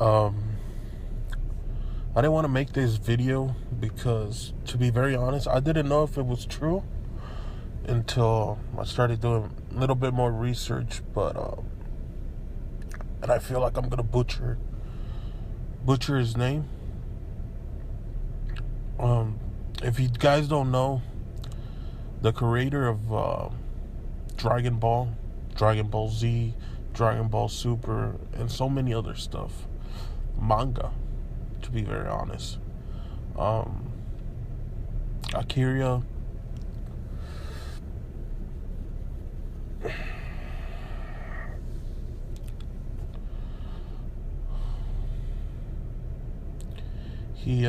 Um, I didn't want to make this video because, to be very honest, I didn't know if it was true until I started doing a little bit more research. And I feel like I'm gonna butcher his name. If you guys don't know, the creator of Dragon Ball, Dragon Ball Z, Dragon Ball Super, and so many other stuff, manga, to be very honest, Akira, he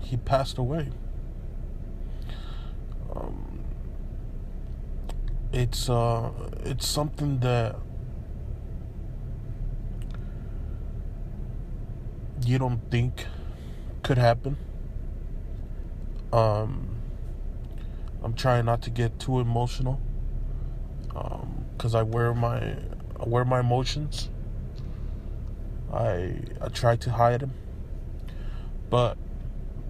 he passed away. It's something that you don't think could happen. I'm trying not to get too emotional, because I wear my emotions. I try to hide them, but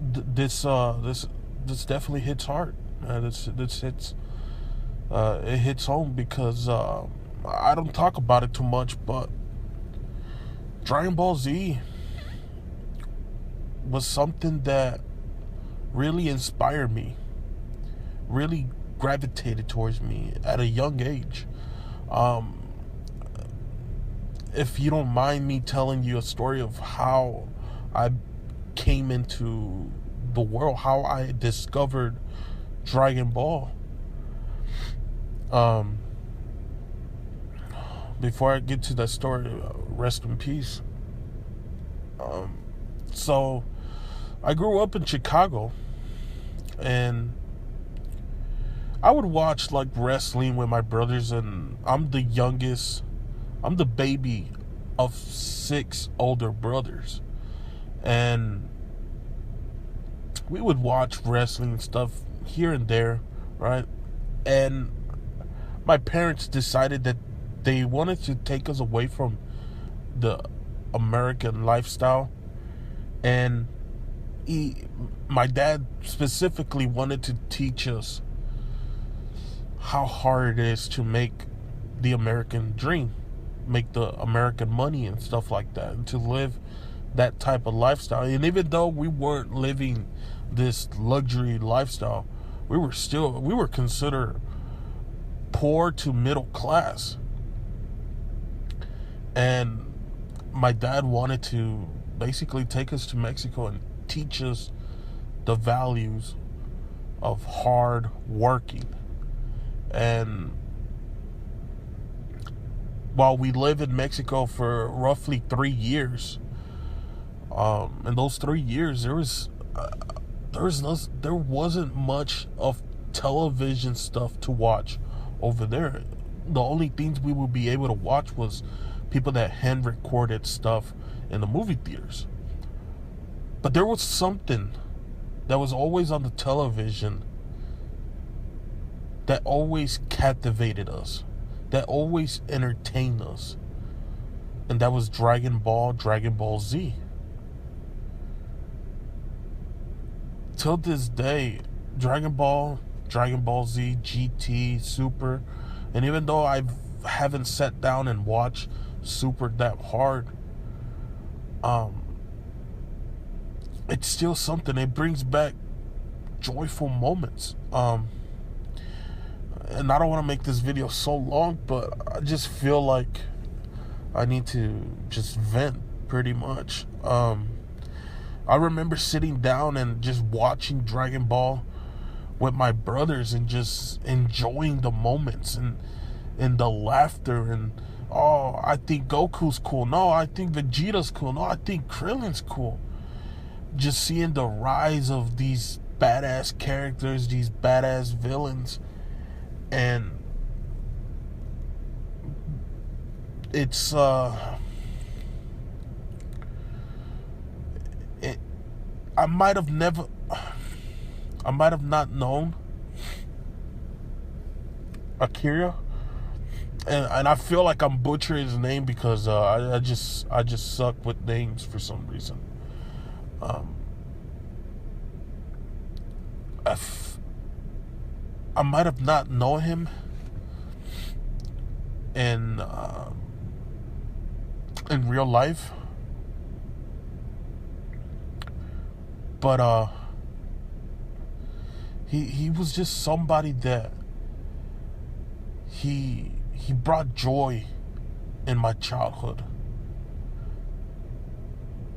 this definitely hits hard. This hits it hits home because I don't talk about it too much, but Dragon Ball Z was something that really inspired me, really gravitated towards me at a young age. If you don't mind me telling you a story of how I came into the world, how I discovered Dragon Ball. Before I get to that story, rest in peace. So I grew up in Chicago, and I would watch like wrestling with my brothers, and I'm the youngest. I'm the baby of 6 older brothers, and we would watch wrestling stuff here and there, right? And my parents decided that they wanted to take us away from the American lifestyle, and my dad specifically wanted to teach us how hard it is to make the American dream, make the American money and stuff like that, and to live that type of lifestyle. And even though we weren't living this luxury lifestyle, we were considered poor to middle class. And my dad wanted to basically take us to Mexico and teach us the values of hard working. And while we lived in Mexico for roughly 3 years, in those 3 years there wasn't much of television stuff to watch over there. The only things we would be able to watch was people that hand recorded stuff in the movie theaters. But there was something that was always on the television that always captivated us, that always entertained us, and that was Dragon Ball, Dragon Ball Z. Till this day, Dragon Ball, Dragon Ball Z, GT, Super, and even though I haven't sat down and watched Super that hard, it's still something. It brings back joyful moments. And I don't want to make this video so long, but I just feel like I need to just vent pretty much. I remember sitting down and just watching Dragon Ball with my brothers and just enjoying the moments and the laughter, and oh, I think Goku's cool. No, I think Vegeta's cool. No, I think Krillin's cool. Just seeing the rise of these badass characters, these badass villains, and it's I might have not known Akira and I feel like I'm butchering his name because I just suck with names for some reason. Um, I might have not known him in real life, but he was just somebody that he brought joy in my childhood.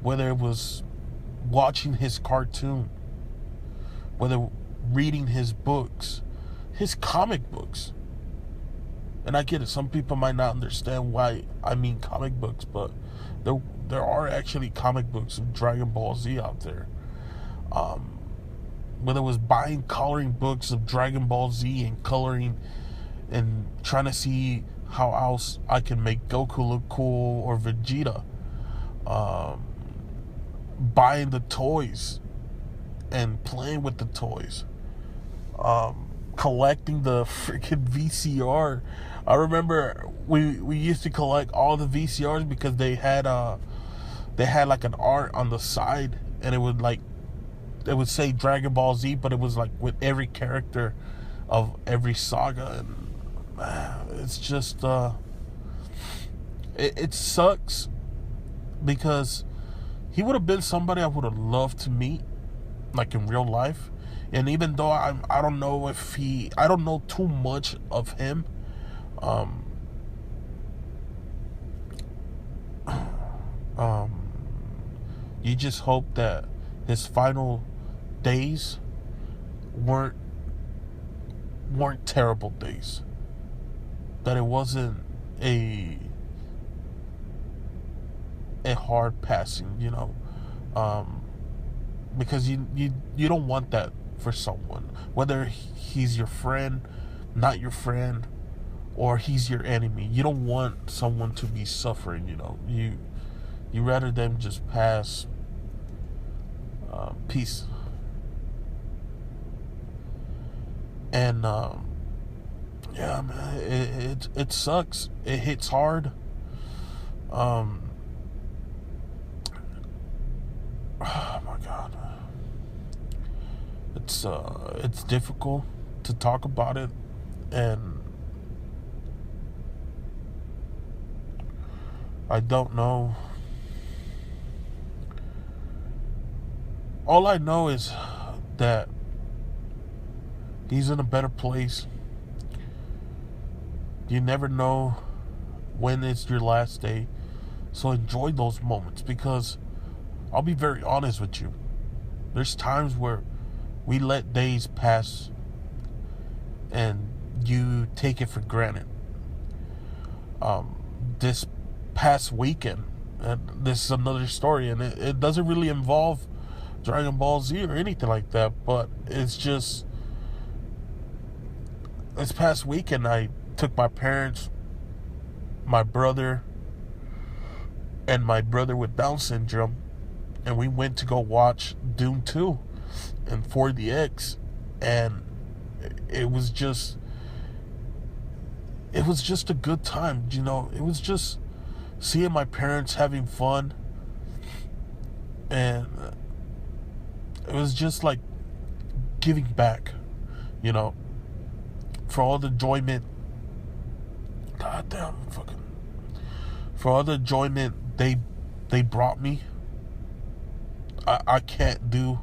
Whether it was watching his cartoon, whether reading his books, his comic books. And I get it, some people might not understand why I mean comic books, but there are actually comic books of Dragon Ball Z out there. Whether it was buying coloring books of Dragon Ball Z and coloring and trying to see how else I can make Goku look cool or Vegeta. Buying the toys and playing with the toys. Collecting the freaking VCR. I remember we used to collect all the VCRs because they had like an art on the side, and it would say Dragon Ball Z, but it was like with every character of every saga, and it's just it sucks because he would have been somebody I would have loved to meet, like in real life. And even though I don't know I don't know too much of him, you just hope that his final days weren't terrible days. That it wasn't a hard passing, because you don't want that for someone, whether he's your friend, not your friend, or he's your enemy. You don't want someone to be suffering. You rather them just pass peace. And yeah, man, it sucks. It hits hard. Oh my God. It's difficult to talk about it, and I don't know. All I know is that he's in a better place. You never know when it's your last day, so enjoy those moments, because I'll be very honest with you. There's times where we let days pass and you take it for granted. This past weekend, and this is another story, and it doesn't really involve Dragon Ball Z or anything like that, but it's just, this past weekend I took my parents, my brother, and my brother with Down syndrome, and we went to go watch Dune 2 and 4DX, and it was just a good time. It was just seeing my parents having fun, and it was just like giving back, for all the enjoyment. God damn, for all the enjoyment they brought me. I can't do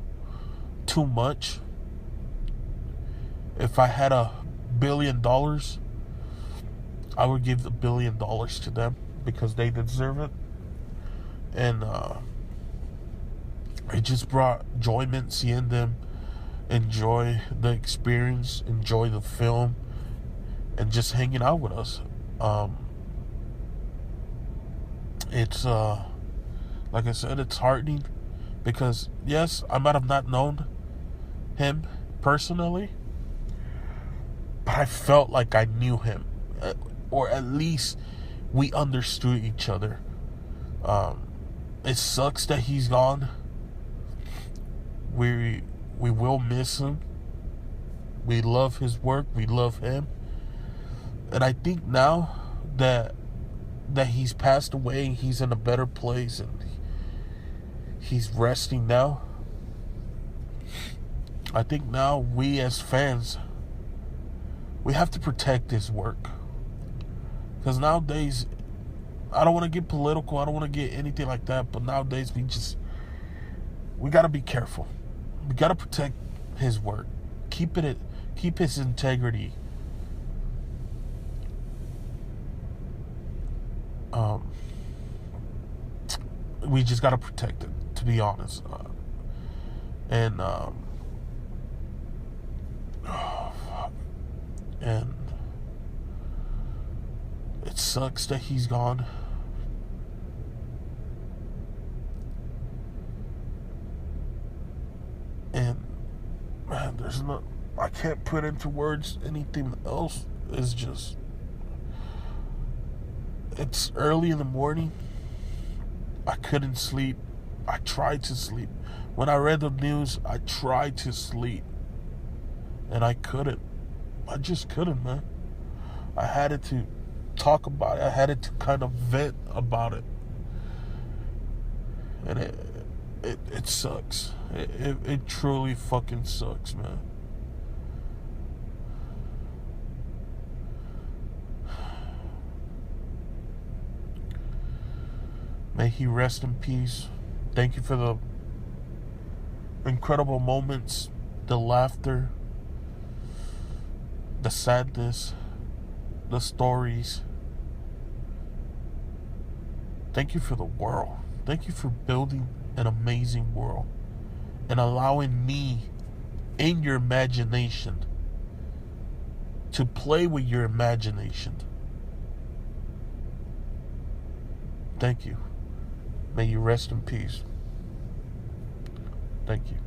too much. If I had $1 billion, I would give $1 billion to them because they deserve it. And it just brought enjoyment seeing them enjoy the experience, enjoy the film, and just hanging out with us. It's like I said, it's heartening because yes, I might have not known him personally, but I felt like I knew him, or at least we understood each other. It sucks that he's gone. We will miss him. We love his work. We love him. And I think now that he's passed away, he's in a better place, and he's resting now. I think now we as fans, we have to protect his work. Because nowadays, I don't want to get political, I don't want to get anything like that, but nowadays we got to be careful. We got to protect his work. Keep his integrity. We just got to protect it, to be honest. And it sucks that he's gone. And man, I can't put into words anything else. It's early in the morning. I couldn't sleep. I tried to sleep. When I read the news, I tried to sleep. And I couldn't. I just couldn't, man. I had to talk about it. I had to kind of vent about it. And it sucks. It truly fucking sucks, man. May he rest in peace. Thank you for the incredible moments, the laughter, the sadness, the stories. Thank you for the world. Thank you for building an amazing world and allowing me in your imagination to play with your imagination. Thank you. May you rest in peace. Thank you.